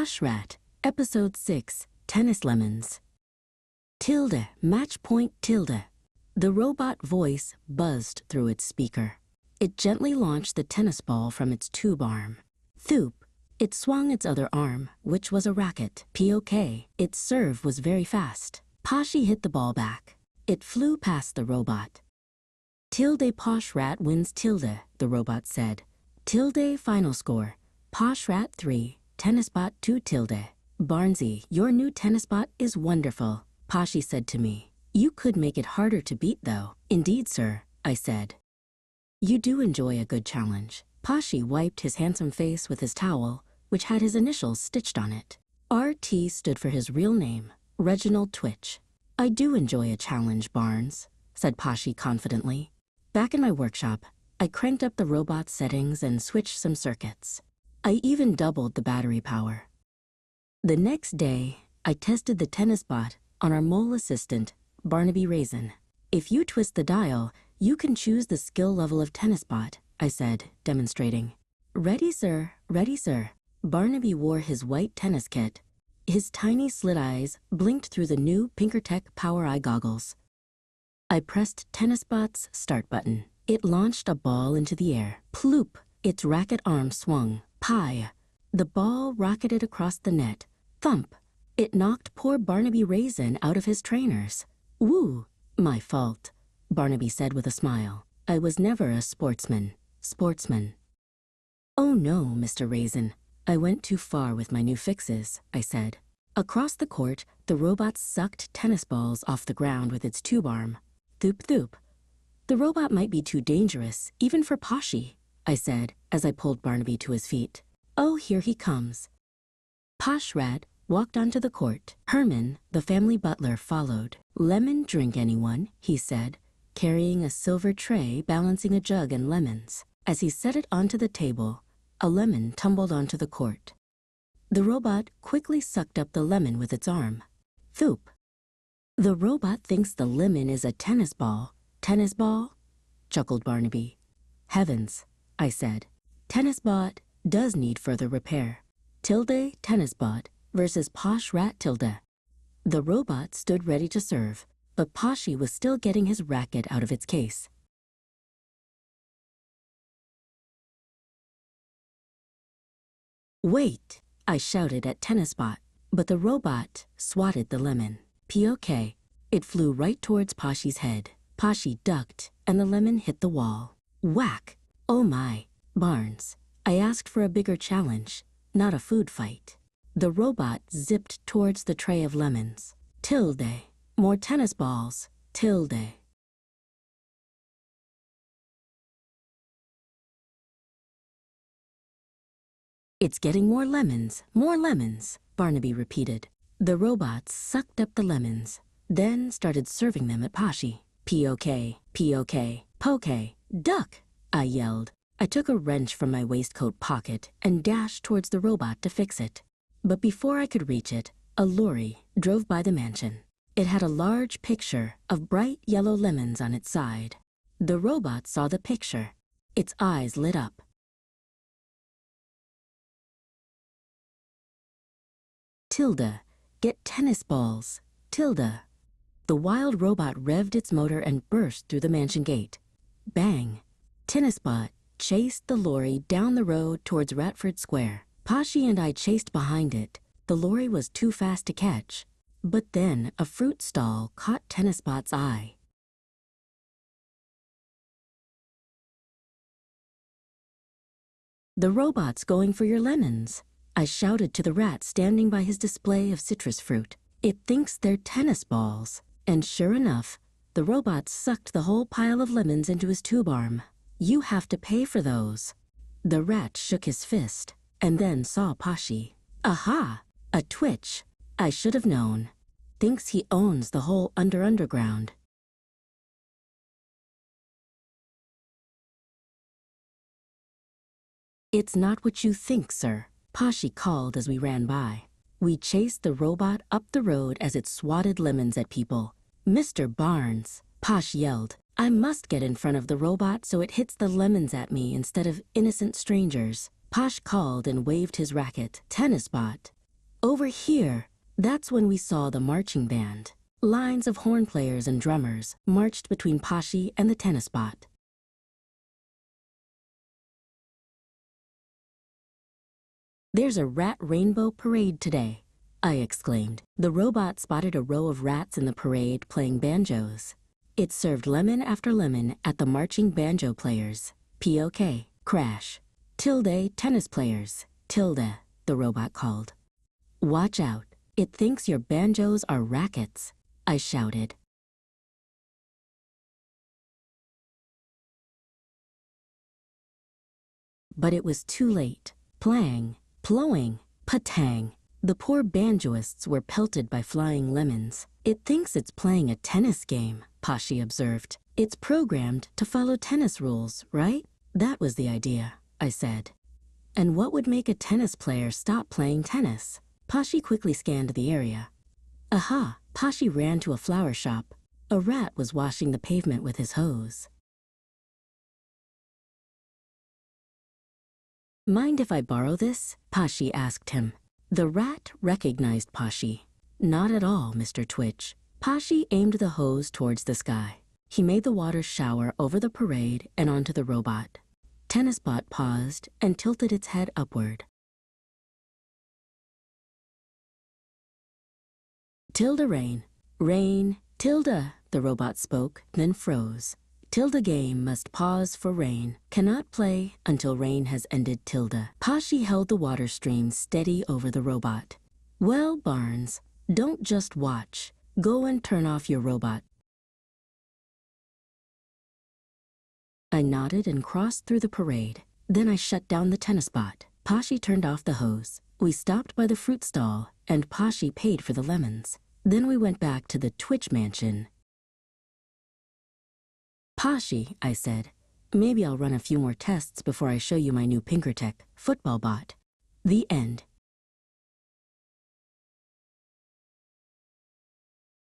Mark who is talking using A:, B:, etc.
A: Posh Rat, Episode 6, Tennis Lemons. Tilde, match point tilde. The robot voice buzzed through its speaker. It gently launched the tennis ball from its tube arm. Thoop. It swung its other arm, which was a racket. POK. Its serve was very fast. Poshy hit the ball back. It flew past the robot. Tilde Posh Rat wins tilde, the robot said. Tilde final score. Posh Rat 3, TennisBot 2 tilde. Barnsey, your new TennisBot is wonderful, Poshy said to me. You could make it harder to beat, though. Indeed, sir, I said. You do enjoy a good challenge. Poshy wiped his handsome face with his towel, which had his initials stitched on it. RT stood for his real name, Reginald Twitch. I do enjoy a challenge, Barnes, said Poshy confidently. Back in my workshop, I cranked up the robot's settings and switched some circuits. I even doubled the battery power. The next day, I tested the TennisBot on our mole assistant, Barnaby Raisin. If you twist the dial, you can choose the skill level of TennisBot, I said, demonstrating. Ready, sir, ready, sir. Barnaby wore his white tennis kit. His tiny slit eyes blinked through the new Pinkertech Power Eye goggles. I pressed TennisBot's start button. It launched a ball into the air. Ploop! Its racket arm swung. Pie! The ball rocketed across the net. Thump! It knocked poor Barnaby Raisin out of his trainers. Woo! My fault, Barnaby said with a smile. I was never a sportsman. Oh no, Mr. Raisin. I went too far with my new fixes, I said. Across the court, the robot sucked tennis balls off the ground with its tube arm. Thoop thoop. The robot might be too dangerous, even for Poshy, I said as I pulled Barnaby to his feet. Oh, here he comes. Posh Rat walked onto the court. Herman, the family butler, followed. Lemon drink, anyone? He said, carrying a silver tray balancing a jug and lemons. As he set it onto the table, a lemon tumbled onto the court. The robot quickly sucked up the lemon with its arm. Thoop. The robot thinks the lemon is a tennis ball. Tennis ball? Chuckled Barnaby. Heavens, I said. TennisBot does need further repair. Tilde TennisBot versus Posh Rat tilde. The robot stood ready to serve, but Poshy was still getting his racket out of its case. Wait, I shouted at TennisBot, but the robot swatted the lemon. POK. It flew right towards Poshy's head. Poshy ducked, and the lemon hit the wall. Whack! Oh my, Barnes. I asked for a bigger challenge, not a food fight. The robot zipped towards the tray of lemons. Tilde. More tennis balls. Tilde. It's getting more lemons, Barnaby repeated. The robot sucked up the lemons, then started serving them at Poshy. POK, POK, poke, duck, I yelled. I took a wrench from my waistcoat pocket and dashed towards the robot to fix it. But before I could reach it, a lorry drove by the mansion. It had a large picture of bright yellow lemons on its side. The robot saw the picture. Its eyes lit up. Tilde, get tennis balls. Tilde. The wild robot revved its motor and burst through the mansion gate. Bang! TennisBot chased the lorry down the road towards Ratford Square. Poshy and I chased behind it. The lorry was too fast to catch. But then a fruit stall caught TennisBot's eye. The robot's going for your lemons, I shouted to the rat standing by his display of citrus fruit. It thinks they're tennis balls. And sure enough, the robot sucked the whole pile of lemons into his tube arm. You have to pay for those. The rat shook his fist and then saw Poshy. Aha! A Twitch. I should have known. Thinks he owns the whole UnderUnderground. It's not what you think, sir, Poshy called as we ran by. We chased the robot up the road as it swatted lemons at people. Mr. Barnes, Posh yelled. I must get in front of the robot so it hits the lemons at me instead of innocent strangers. Posh called and waved his racket. TennisBot. Over here, that's when we saw the marching band. Lines of horn players and drummers marched between Poshy and the TennisBot. There's a rat rainbow parade today, I exclaimed. The robot spotted a row of rats in the parade playing banjos. It served lemon after lemon at the marching banjo players. POK, crash. Tilde, tennis players. Tilde, the robot called. Watch out, it thinks your banjos are rackets, I shouted. But it was too late. Plang, plowing, patang. The poor banjoists were pelted by flying lemons. It thinks it's playing a tennis game, Poshy observed. It's programmed to follow tennis rules, right? That was the idea, I said. And what would make a tennis player stop playing tennis? Poshy quickly scanned the area. Aha! Poshy ran to a flower shop. A rat was washing the pavement with his hose. Mind if I borrow this? Poshy asked him. The rat recognized Poshy. Not at all, Mr. Twitch. Poshy aimed the hose towards the sky. He made the water shower over the parade and onto the robot. TennisBot paused and tilted its head upward. Tilde rain, rain, tilde, the robot spoke, then froze. Tilde game must pause for rain, cannot play until rain has ended tilde. Poshy held the water stream steady over the robot. Well, Barnes, don't just watch. Go and turn off your robot. I nodded and crossed through the parade. Then I shut down the TennisBot. Poshy turned off the hose. We stopped by the fruit stall, and Poshy paid for the lemons. Then we went back to the Twitch mansion. Poshy, I said, maybe I'll run a few more tests before I show you my new Pinkertech football bot. The end.